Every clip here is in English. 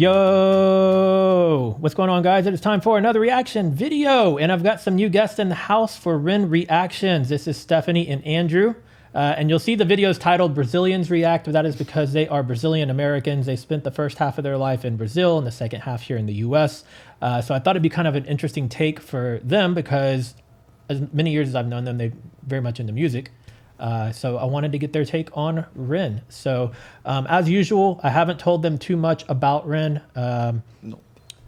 Yo, what's going on, guys? It is time for another reaction video, and I've got some new guests in the house for Ren reactions. This is Stephanie and Andrew, and you'll see the videos titled Brazilians React, but that is because they are Brazilian Americans. They spent the first half of their life in Brazil and the second half here in the US. So I thought it'd be kind of an interesting take for them because as many years as I've known them, they're very much into music. So I wanted to get their take on Ren. So as usual, I haven't told them too much about Ren. No.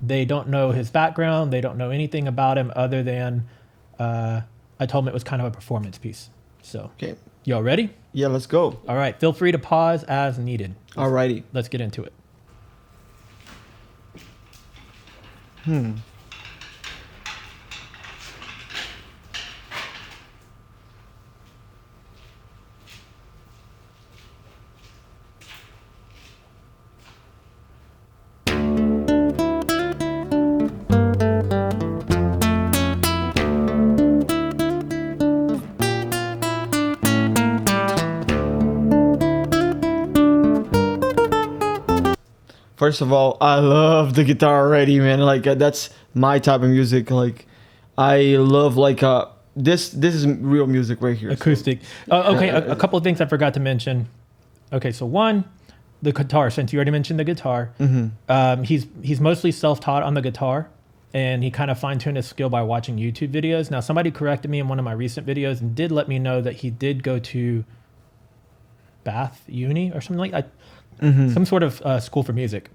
They don't know his background. They don't know anything about him other than I told them it was kind of a performance piece. So, okay. Y'all ready? Yeah, let's go. All right. Feel free to pause as needed. Alrighty. Let's get into it. First of all, I love the guitar already, man. Like that's my type of music. Like I love like this is real music right here. Acoustic. Okay, a couple of things I forgot to mention. Okay, so one, the guitar. Since you already mentioned the guitar, he's mostly self-taught on the guitar, and he kind of fine-tuned his skill by watching YouTube videos. Now, somebody corrected me in one of my recent videos and did let me know that he did go to Bath Uni or something like that. Some sort of school for music.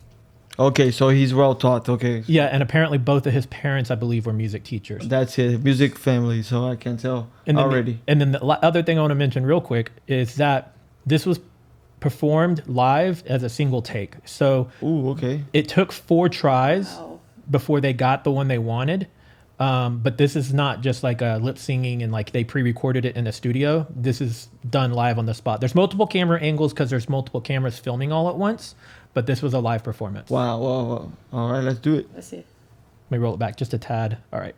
Okay, so he's well taught. Okay. Yeah, and apparently both of his parents, I believe, were music teachers. That's it, music family. So I can tell already. And then the other thing I want to mention real quick is that this was performed live as a single take. So okay. It took 4 tries before they got the one they wanted. But this is not just like a lip singing and like they pre-recorded it in a studio. This is done live on the spot. There's multiple camera angles because there's multiple cameras filming all at once, but this was a live performance. Wow. All right, let's do it. Let's see. Let me roll it back just a tad. All right.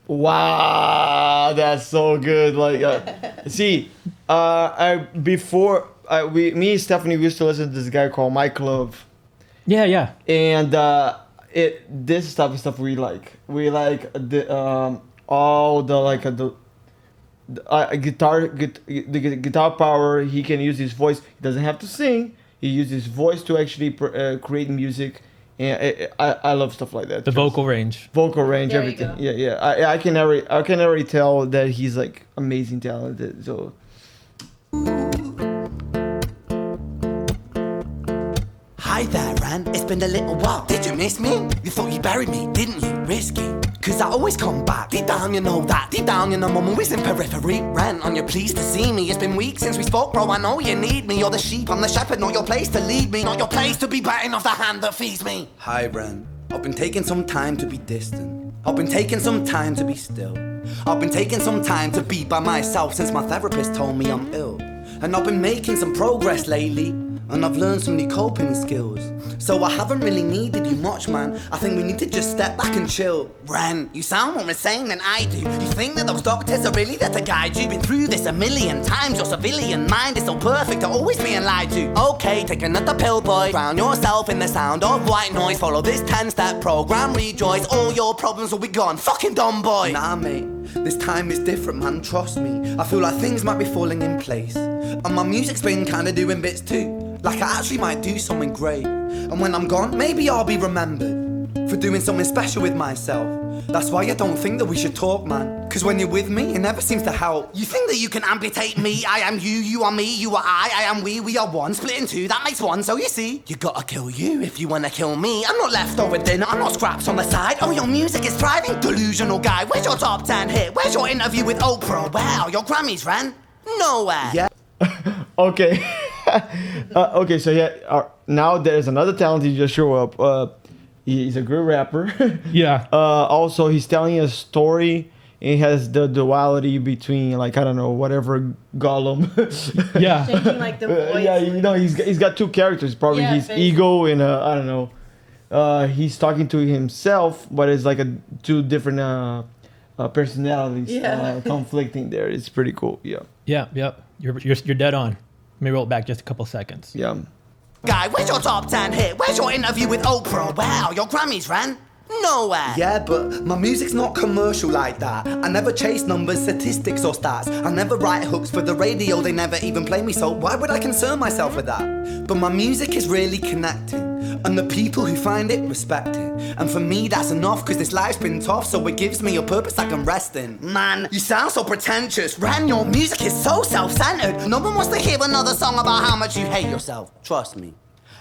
Wow, that's so good. Like, see, me and Stephanie used to listen to this guy called Mike Love. Yeah. And this type of stuff we like. We like all the guitar power. He can use his voice. He doesn't have to sing. He uses his voice to actually create music. And I love stuff like that. The vocal range, everything. Yeah. I can already tell that he's like amazing talented. So. Hi there, Ren. It's been a little while. Did you miss me? You thought you buried me, didn't you? Risky. Cause I always come back. Deep down, you know that. Deep down, you know I'm always in periphery. Ren, on your pleased to see me. It's been weeks since we spoke, bro. I know you need me. You're the sheep, I'm the shepherd. Not your place to lead me. Not your place to be biting off the hand that feeds me. Hi, Ren. I've been taking some time to be distant. I've been taking some time to be still. I've been taking some time to be by myself since my therapist told me I'm ill. And I've been making some progress lately. And I've learned some new coping skills. So I haven't really needed you much, man. I think we need to just step back and chill. Ren, you sound more insane than I do. You think that those doctors are really there to guide you? Been through this a million times. Your civilian mind is so perfect, you're always being lied to. Okay, take another pill, boy. Drown yourself in the sound of white noise. Follow this 10-step program, rejoice. All your problems will be gone. Fucking dumb boy. Nah, mate. This time is different, man. Trust me. I feel like things might be falling in place. And my music's been kinda doing bits too. Like I actually might do something great. And when I'm gone, maybe I'll be remembered for doing something special with myself. That's why I don't think that we should talk, man. Cause when you're with me, it never seems to help. You think that you can amputate me? I am you, you are me, you are I am we are one. Split in two, that makes one, so you see. You gotta kill you if you wanna kill me. I'm not leftover dinner, I'm not scraps on the side. Oh, your music is thriving, delusional guy. Where's your top 10 hit? Where's your interview with Oprah? Wow, your Grammys ran nowhere. Yeah. Okay. Okay, so yeah, now there's another talent he just show up. He's a great rapper. Yeah. Also, he's telling a story. It has the duality between, like, I don't know, whatever Gollum. Yeah. Changing like the voice. Yeah, you know, he's got two characters. Probably Yeah, his basically. ego and I don't know. He's talking to himself, but it's like two different personalities Yeah. conflicting there. It's pretty cool. Yeah. Yeah. Yep. You're dead on. Let me roll it back just a couple seconds. Yeah. Guy, where's your top 10 hit? Where's your interview with Oprah? Wow, your Grammys ran nowhere. Yeah, but my music's not commercial like that. I never chase numbers, statistics or stats. I never write hooks for the radio, they never even play me, so why would I concern myself with that? But my music is really connecting, and the people who find it respect it. And for me that's enough, cause this life's been tough, so it gives me a purpose I can rest in. Man, you sound so pretentious. Ren, your music is so self-centered. No one wants to hear another song about how much you hate yourself. Trust me.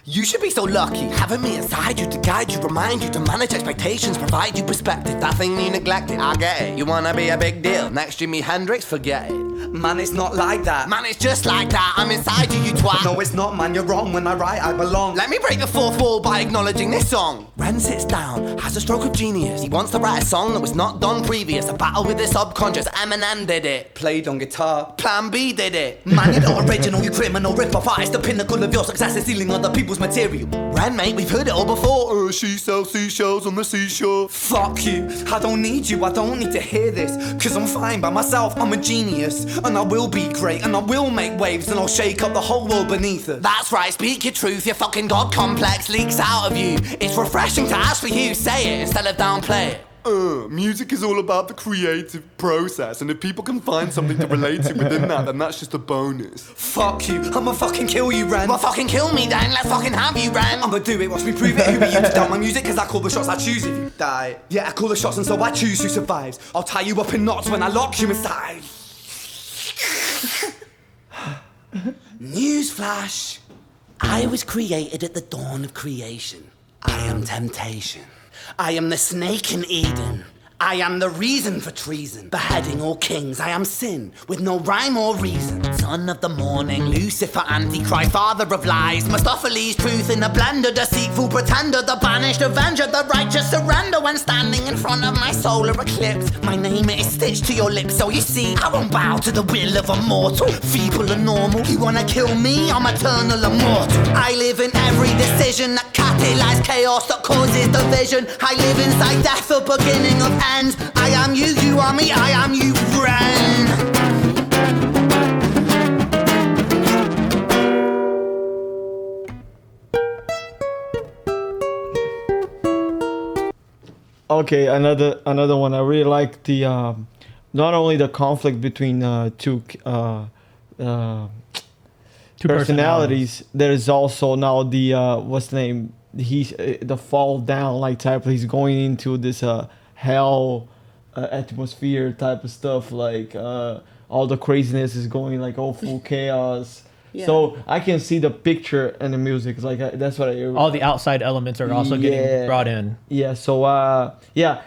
You should be so lucky, having me inside you to guide you, remind you to manage expectations, provide you perspective. That thing you neglected, I get it. You wanna be a big deal, next Jimi Hendrix, forget it. Man, it's not like that. Man, it's just like that. I'm inside you, you twat. No, it's not, man, you're wrong. When I write, I belong. Let me break the fourth wall by acknowledging this song. Ren sits down, has a stroke of genius. He wants to write a song that was not done previous. A battle with his subconscious, Eminem did it. Played on guitar, Plan B did it. Man, you're not original, you criminal rip-off artist. The pinnacle of your success is stealing other people's material. Ren, mate, we've heard it all before. She sells seashells on the seashore. Fuck you, I don't need you, I don't need to hear this. Cause I'm fine by myself, I'm a genius. And I will be great, and I will make waves, and I'll shake up the whole world beneath us. That's right, speak your truth, your fucking God complex leaks out of you. It's refreshing to actually hear you say it instead of downplay it. Music is all about the creative process, and if people can find something to relate to within that, then that's just a bonus. Fuck you, I'ma fucking kill you, Ren. Well, fucking kill me then, let's fucking have you, Ren. I'ma do it, watch me prove it. Who are you to doubt my music? Cause I call the shots, I choose if you die. Yeah, I call the shots, and so I choose who survives. I'll tie you up in knots when I lock you inside. Newsflash, I was created at the dawn of creation. I am temptation. I am the snake in Eden. I am the reason for treason, beheading all kings. I am sin, with no rhyme or reason. Son of the morning, Lucifer, Antichrist, father of lies. Mustapha truth in a blender, deceitful pretender, the banished avenger, the righteous surrender. When standing in front of my solar eclipse, my name is stitched to your lips. So you see, I won't bow to the will of a mortal, feeble and normal. You wanna kill me? I'm eternal immortal. I live in every decision that catalyzes chaos, that causes division. I live inside death, the beginning of ends. I am you, you are me, I am you, Ren. Okay, another one. I really like the not only the conflict between two personalities. There is also now the what's the name? He's the fall down like type. He's going into this hell atmosphere type of stuff. Like all the craziness is going like all full chaos. Yeah. So I can see the picture and the music. It's like that's what I. All the outside elements are also getting brought in. Yeah. So yeah,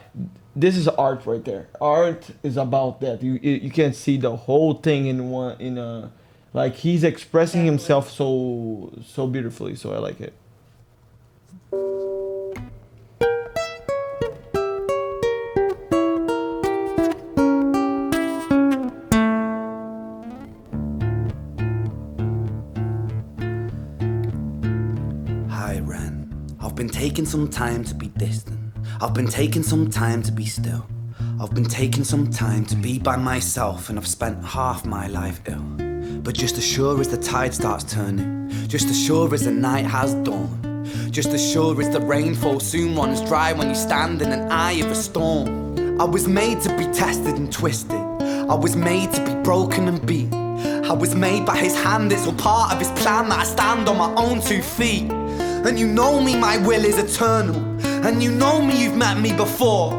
this is art right there. Art is about that. You can see the whole thing in one like he's expressing himself so beautifully. So I like it. Hi, Ren. I've been taking some time to be distant. I've been taking some time to be still. I've been taking some time to be by myself, and I've spent half my life ill. But just as sure as the tide starts turning, just as sure as the night has dawned, just as sure as the rainfall soon runs dry when you stand in an eye of a storm. I was made to be tested and twisted. I was made to be broken and beat. I was made by his hand, it's all part of his plan that I stand on my own 2 feet. And you know me, my will is eternal. And you know me, you've met me before.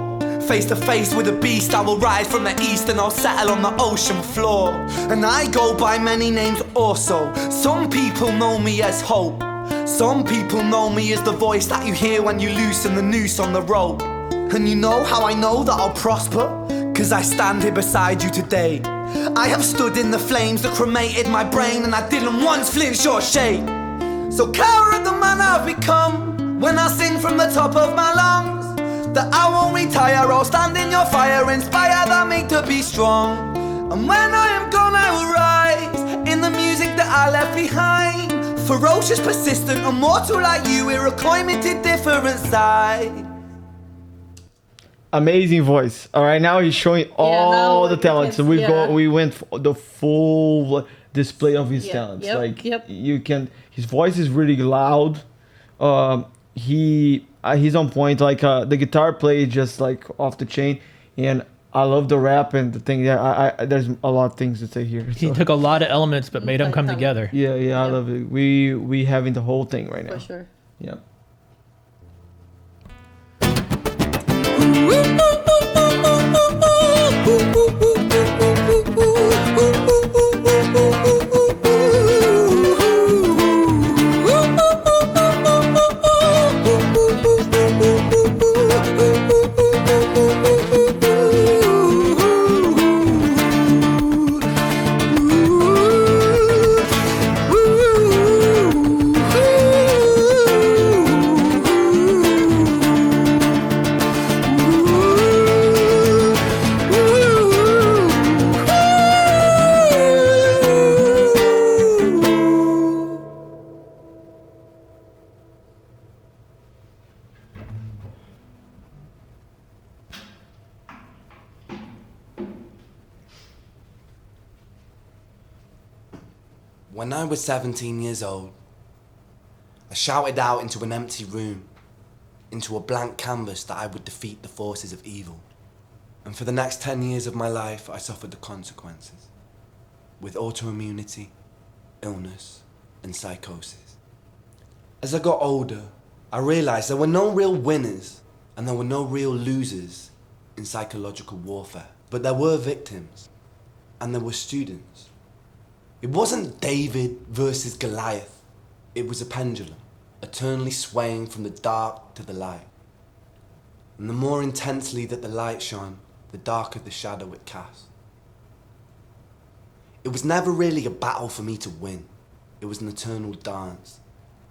Face to face with a beast, I will rise from the east and I'll settle on the ocean floor. And I go by many names also. Some people know me as Hope. Some people know me as the voice that you hear when you loosen the noose on the rope. And you know how I know that I'll prosper? 'Cause I stand here beside you today. I have stood in the flames that cremated my brain, and I didn't once flinch or shake. So care of the man I've become when I sing from the top of my lungs, that I won't retire, I'll stand in your fire, inspire that me to be strong. And when I am gone I will rise in the music that I left behind. Ferocious, persistent, immortal like you, we're a climate different side. Amazing voice. All right, now he's showing all the talents. So we went for the full display of his talents. You can. His voice is really loud. He's on point. Like the guitar play is just like off the chain, and I love the rap and the thing. Yeah, there's a lot of things to say here. He took a lot of elements but made them come together. Yeah, I love it. We having the whole thing right now. For sure. Yeah. When I was 17 years old, I shouted out into an empty room, into a blank canvas, that I would defeat the forces of evil. And for the next 10 years of my life, I suffered the consequences, with autoimmunity, illness, and psychosis. As I got older, I realized there were no real winners and there were no real losers in psychological warfare, but there were victims and there were students. It wasn't David versus Goliath. It was a pendulum, eternally swaying from the dark to the light. And the more intensely that the light shone, the darker the shadow it cast. It was never really a battle for me to win. It was an eternal dance.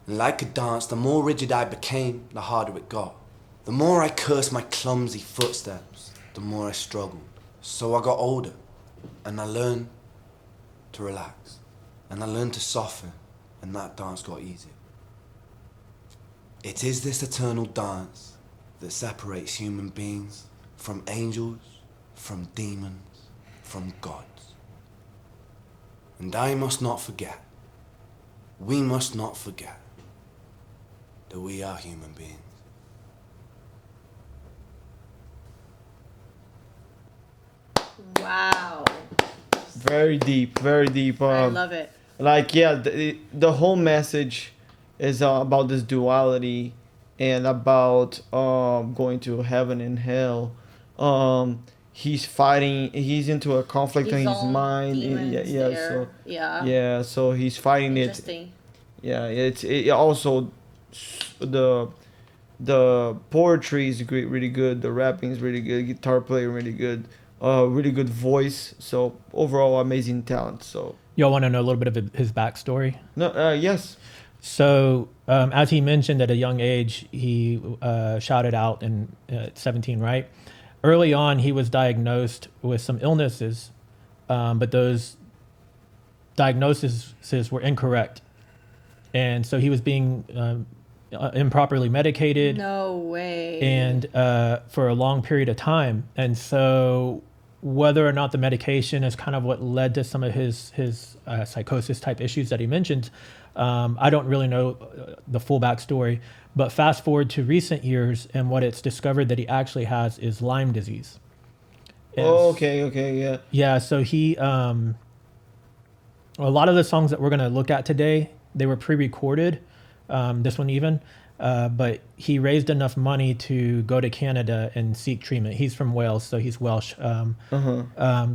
And like a dance, the more rigid I became, the harder it got. The more I cursed my clumsy footsteps, the more I struggled. So I got older, and I learned to relax, and I learned to soften, and that dance got easier. It is this eternal dance that separates human beings from angels, from demons, from gods. And I must not forget, we must not forget, that we are human beings. Wow. Very deep, very deep. I love it. Like, yeah, the whole message is about this duality and about going to heaven and hell. He's fighting. He's into a conflict in his mind. So he's fighting it. Yeah, it also the poetry is great, really good. The rapping is really good. Guitar player really good. Really good voice. So overall, amazing talent. So y'all want to know a little bit of his backstory? No, yes. So as he mentioned, at a young age, he shouted out in 17, right? Early on, he was diagnosed with some illnesses, but those diagnoses were incorrect. And so he was being improperly medicated. No way. And for a long period of time. And so whether or not the medication is kind of what led to some of his psychosis type issues that he mentioned, I don't really know the full backstory. But fast forward to recent years, and what it's discovered that he actually has is Lyme disease. Okay, yeah. Yeah, so he, a lot of the songs that we're going to look at today, they were pre-recorded, this one even, but he raised enough money to go to Canada and seek treatment. He's from Wales, so he's Welsh.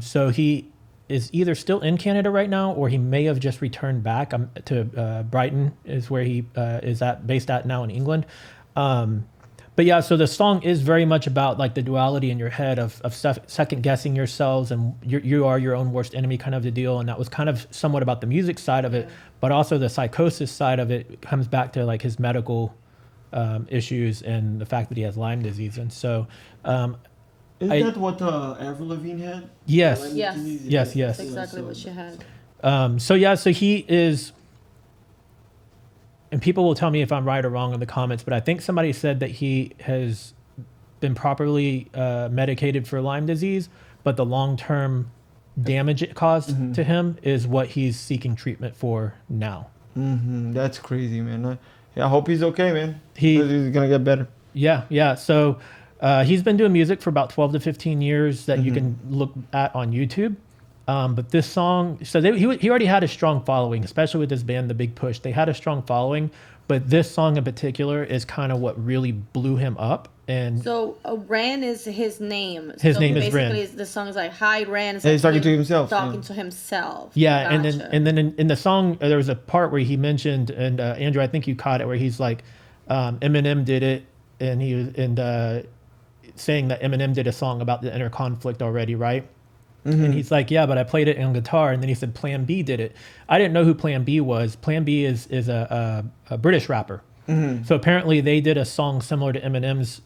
So he is either still in Canada right now, or he may have just returned back to Brighton, is where he is based at now in England. But yeah, so the song is very much about like the duality in your head of second guessing yourselves, and you are your own worst enemy kind of the deal. And that was kind of somewhat about the music side of it, but also the psychosis side of it comes back to like his medical issues and the fact that he has Lyme disease. And so, Isn't that what Avril Lavigne had? Yes. Yes. Yes. That's exactly what she had. So he is, and people will tell me if I'm right or wrong in the comments, but I think somebody said that he has been properly medicated for Lyme disease, but the long-term damage it caused to him is what he's seeking treatment for now. That's crazy, man. I hope he's okay, man. He's gonna get better. Yeah. So he's been doing music for about 12 to 15 years that you can look at on YouTube. But this song, so he already had a strong following, especially with this band, The Big Push. They had a strong following, but this song in particular is kind of what really blew him up. And so Ren is his name. His name is Ren. Basically, the song is like, "Hi, Ren." It's Yeah, he's like talking to himself. Talking to himself. Yeah, Gotcha. and then in the song there was a part where he mentioned, and Andrew, I think you caught it, where he's like, Eminem did it, and saying that Eminem did a song about the inner conflict already, right? And he's like, yeah, but I played it on guitar. And then he said Plan B did it. I didn't know who Plan B was. Plan B is a British rapper. So apparently they did a song similar to Eminem's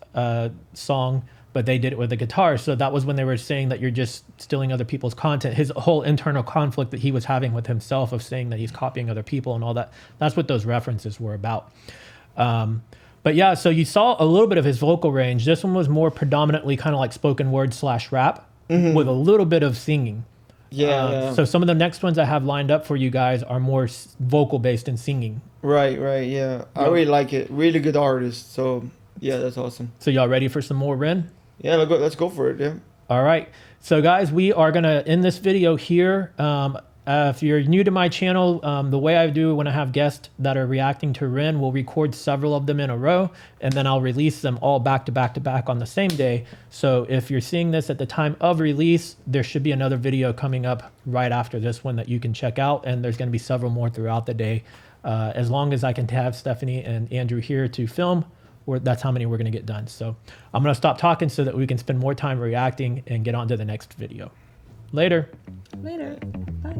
song, but they did it with a guitar. So that was when they were saying that you're just stealing other people's content. His whole internal conflict that he was having with himself of saying that he's copying other people and all that. That's what those references were about. But yeah, so you saw a little bit of his vocal range. This one was more predominantly kind of like spoken word / rap. With a little bit of singing. Yeah. So some of the next ones I have lined up for you guys are more vocal based and singing. Right, yeah. I really like it. Really good artist. So, yeah, that's awesome. So y'all ready for some more Ren? Yeah, let's go for it, yeah. All right. So guys, we are going to end this video here. If you're new to my channel, the way I do when I have guests that are reacting to Ren, we'll record several of them in a row, and then I'll release them all back to back on the same day. So if you're seeing this at the time of release, there should be another video coming up right after this one that you can check out, and there's going to be several more throughout the day. As long as I can have Stephanie and Andrew here to film, that's how many we're going to get done. So I'm going to stop talking so that we can spend more time reacting and get on to the next video. Later. Bye.